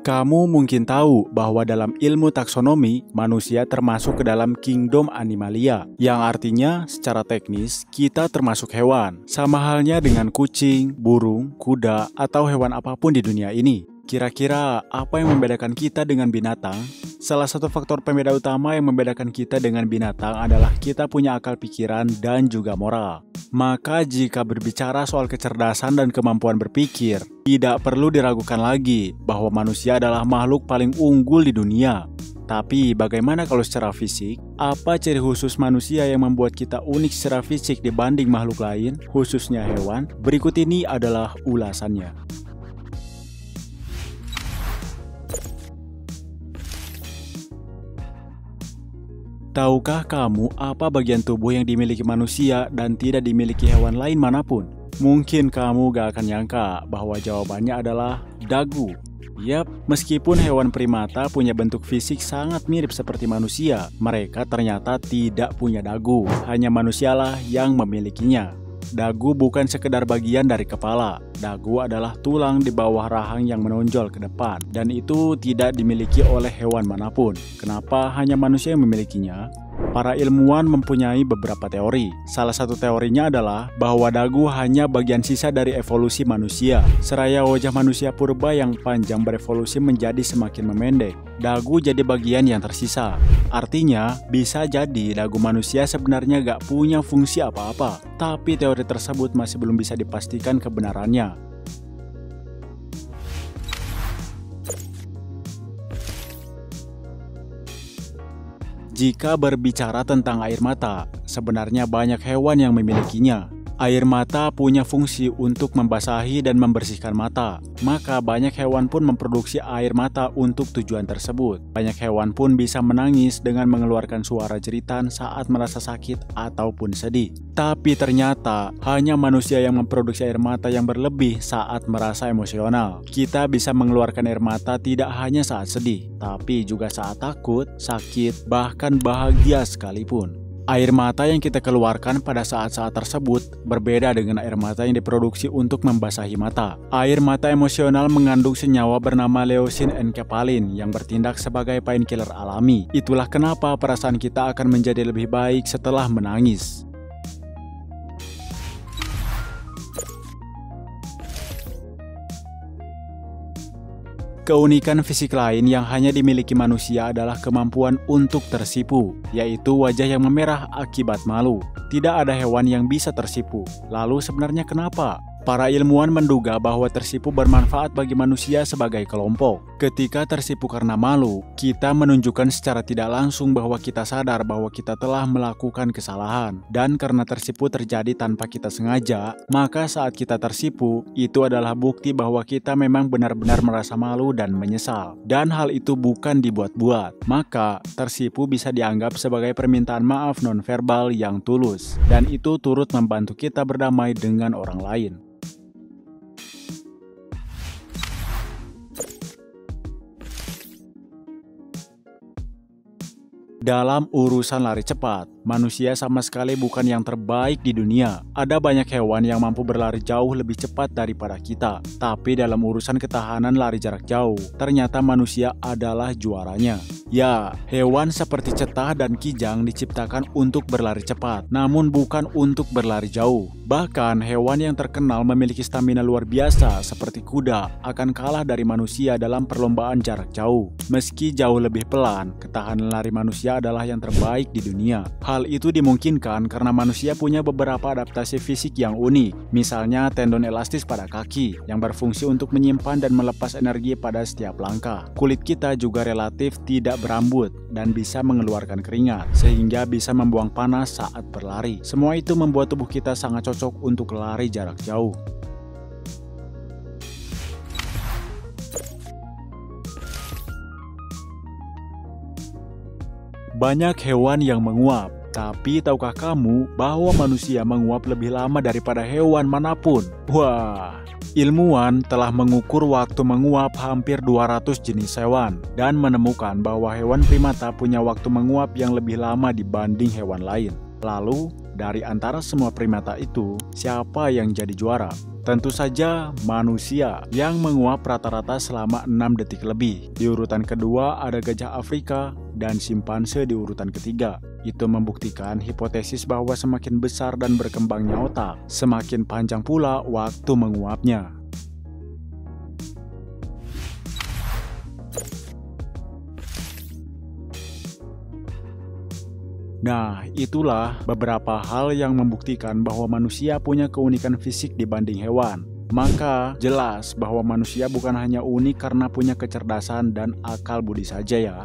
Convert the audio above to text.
Kamu mungkin tahu bahwa dalam ilmu taksonomi, manusia termasuk ke dalam kingdom Animalia, yang artinya secara teknis kita termasuk hewan, sama halnya dengan kucing, burung, kuda, atau hewan apapun di dunia ini. Kira-kira apa yang membedakan kita dengan binatang? Salah satu faktor pembeda utama yang membedakan kita dengan binatang adalah kita punya akal pikiran dan juga moral. Maka jika berbicara soal kecerdasan dan kemampuan berpikir, tidak perlu diragukan lagi bahwa manusia adalah makhluk paling unggul di dunia. Tapi bagaimana kalau secara fisik? Apa ciri khusus manusia yang membuat kita unik secara fisik dibanding makhluk lain, khususnya hewan? Berikut ini adalah ulasannya. Tahukah kamu apa bagian tubuh yang dimiliki manusia dan tidak dimiliki hewan lain manapun? Mungkin kamu gak akan nyangka bahwa jawabannya adalah dagu. Yap, meskipun hewan primata punya bentuk fisik sangat mirip seperti manusia, mereka ternyata tidak punya dagu. Hanya manusialah yang memilikinya. Dagu bukan sekedar bagian dari kepala. Dagu adalah tulang di bawah rahang yang menonjol ke depan, dan itu tidak dimiliki oleh hewan manapun. Kenapa hanya manusia yang memilikinya? Para ilmuwan mempunyai beberapa teori. Salah satu teorinya adalah bahwa dagu hanya bagian sisa dari evolusi manusia. Seraya wajah manusia purba yang panjang berevolusi menjadi semakin memendek, dagu jadi bagian yang tersisa. Artinya, bisa jadi dagu manusia sebenarnya gak punya fungsi apa-apa. Tapi teori tersebut masih belum bisa dipastikan kebenarannya. Jika berbicara tentang air mata, sebenarnya banyak hewan yang memilikinya. Air mata punya fungsi untuk membasahi dan membersihkan mata, maka banyak hewan pun memproduksi air mata untuk tujuan tersebut. Banyak hewan pun bisa menangis dengan mengeluarkan suara jeritan saat merasa sakit ataupun sedih. Tapi ternyata hanya manusia yang memproduksi air mata yang berlebih saat merasa emosional. Kita bisa mengeluarkan air mata tidak hanya saat sedih, tapi juga saat takut, sakit, bahkan bahagia sekalipun. Air mata yang kita keluarkan pada saat-saat tersebut berbeda dengan air mata yang diproduksi untuk membasahi mata. Air mata emosional mengandung senyawa bernama leucin enkephalin yang bertindak sebagai painkiller alami. Itulah kenapa perasaan kita akan menjadi lebih baik setelah menangis. Keunikan fisik lain yang hanya dimiliki manusia adalah kemampuan untuk tersipu, yaitu wajah yang memerah akibat malu. Tidak ada hewan yang bisa tersipu. Lalu sebenarnya kenapa? Para ilmuwan menduga bahwa tersipu bermanfaat bagi manusia sebagai kelompok. Ketika tersipu karena malu, kita menunjukkan secara tidak langsung bahwa kita sadar bahwa kita telah melakukan kesalahan. Dan karena tersipu terjadi tanpa kita sengaja, maka saat kita tersipu, itu adalah bukti bahwa kita memang benar-benar merasa malu dan menyesal. Dan hal itu bukan dibuat-buat. Maka, tersipu bisa dianggap sebagai permintaan maaf nonverbal yang tulus. Dan itu turut membantu kita berdamai dengan orang lain. Dalam urusan lari cepat, manusia sama sekali bukan yang terbaik di dunia. Ada banyak hewan yang mampu berlari jauh lebih cepat daripada kita. Tapi dalam urusan ketahanan lari jarak jauh, ternyata manusia adalah juaranya. Ya, hewan seperti cetah dan kijang diciptakan untuk berlari cepat, namun bukan untuk berlari jauh. Bahkan hewan yang terkenal memiliki stamina luar biasa seperti kuda akan kalah dari manusia dalam perlombaan jarak jauh. Meski jauh lebih pelan, ketahanan lari manusia adalah yang terbaik di dunia. Hal itu dimungkinkan karena manusia punya beberapa adaptasi fisik yang unik. Misalnya tendon elastis pada kaki yang berfungsi untuk menyimpan dan melepas energi pada setiap langkah. Kulit kita juga relatif tidak berambut dan bisa mengeluarkan keringat sehingga bisa membuang panas saat berlari. Semua itu membuat tubuh kita sangat cocok untuk lari jarak jauh. Banyak hewan yang menguap, tapi tahukah kamu bahwa manusia menguap lebih lama daripada hewan manapun? Wah, ilmuwan telah mengukur waktu menguap hampir 200 jenis hewan dan menemukan bahwa hewan primata punya waktu menguap yang lebih lama dibanding hewan lain. Lalu, dari antara semua primata itu, siapa yang jadi juara? Tentu saja manusia yang menguap rata-rata selama 6 detik lebih. Di urutan kedua ada gajah Afrika dan simpanse di urutan ketiga. Itu membuktikan hipotesis bahwa semakin besar dan berkembangnya otak, semakin panjang pula waktu menguapnya. Nah, itulah beberapa hal yang membuktikan bahwa manusia punya keunikan fisik dibanding hewan. Maka, jelas bahwa manusia bukan hanya unik karena punya kecerdasan dan akal budi saja ya.